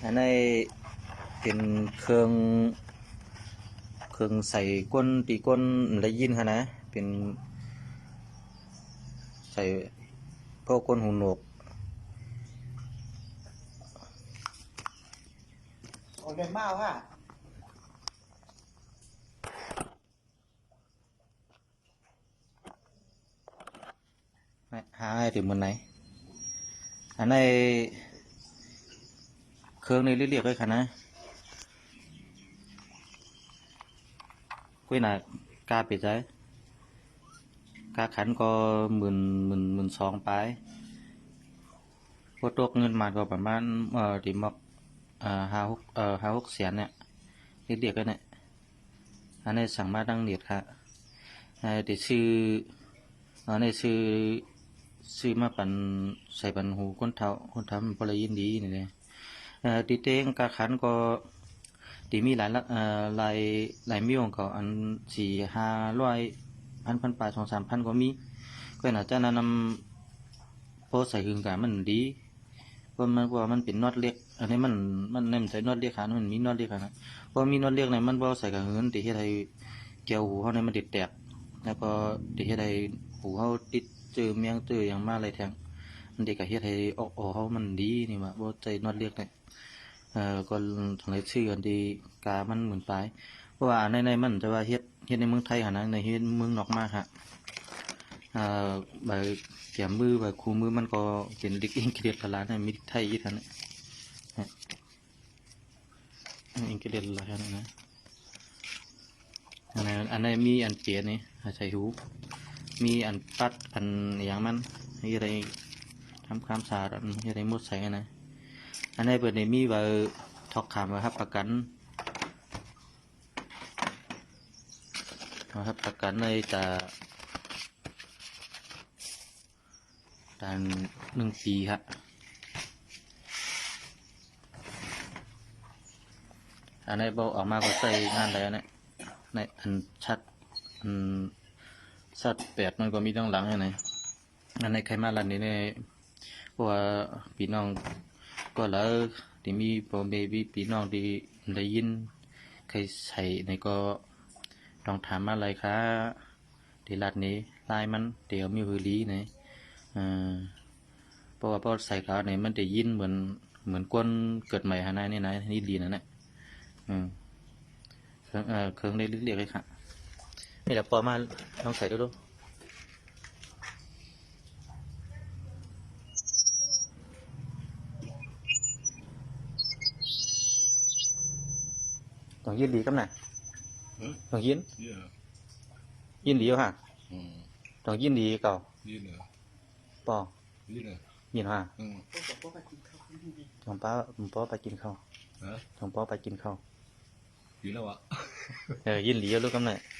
อันนี้เป็นเครื่องใส่ก้นตีก้นได้ยินค่ะนะเป็นใส่พวกก้นหูหนวกโอ้เดินมาค่ะหาให้ถึงมันไหนอันนี้เครื่องนี้เรียกไว้ค่ะนะกุ้ยน่ะกาปิดใจกาขันก็12,000ไปพวกตัวเงินมาก็ประมาณที่มัก5-6แสนเนี่ยเรียกกันเนี่ยอันนี้สั่งมาดังเนียดค่ะแต่อันนี้ซื้อมาปันใส่ปันหูคนเฒ่าคนทำพลยินดีนี่เลยตีเต้งกาขันก็ตีมีหลายหลายมิ้วก็อัน400-500พันปลาย2-3 พันก็มีก็น่าจะนำพอใส่หึงกันมันดีเพราะมันเป็นน็อตเล็กอันนี้มันไม่ใช่น็อตเล็กขามันมีน็อตเล็กขานะเพราะมีน็อตเล็กในมันบ่ใส่กับหึงตีเฮ็ดให้เกี่ยวหูเฮาในมันติดแตกแล้วก็ตีเฮ็ดให้หูเฮาติดเจอเมียงเจออย่างมากเลยแทงมันเด็กก็เฮ็ดให้ออกเฮามันดีนี่ว่าบ่ใจน็อตเล็กเนี่ยก็ทางได้ชื่ออันที่กามันเหมือนปลายเพราะว่าในมันจะว่าเฮ็ดในเมืองไทยหั่นนะในเฮ็ดเมืองนอกมากฮะใบแก้มมือใบคู่มือมันก็เป็นดิกอิงเกลียดละล้านมีไทยอีกท่านเนี่ยอิงเกลียดละล้านนะอันนี้มีอันเปียนี่ใส่หูมีอันปัดอันอย่างมันนี่อะไรทำความสะอาดอันนี้อะไรมดใส่นะอันนี้เปิดในมีใบทอกขามครับประกันนะครับประกันในแต่1 ปีครับอันนี้บอกออกมาก็ใส่งานแล้วเนี่ยในอันชัดอันสัด8มันก็มีตั้งหลังไงอันในใครมาลันนี้เนี่ยเพราะว่าพี่น้องก็แล้วที่มีพ่อแม่พี่น้องที่ได้ยินใครใส่ในก็ต้องถามอะไรคะที่รัดนี้ลายมันเดี๋ยวมีหือลีเนี่ยเพราะว่าพอใส่เขาเนี่ยมันจะยินเหมือนก้นเกิดใหม่ฮะนายนี่นะนี่ดีนะเนี่ยเครื่องได้เรียกเลยค่ะนี่แหละพอมาลองใส่ดูต้องยินดีกับน่ะต้องยินดีฮะต้องยินดีเก่าปอยินฮะของป้าไปกินข้าวของป้าไปกินข้าว กินแล้วอ่ะ ยินดีเอาลูกกับน่ะ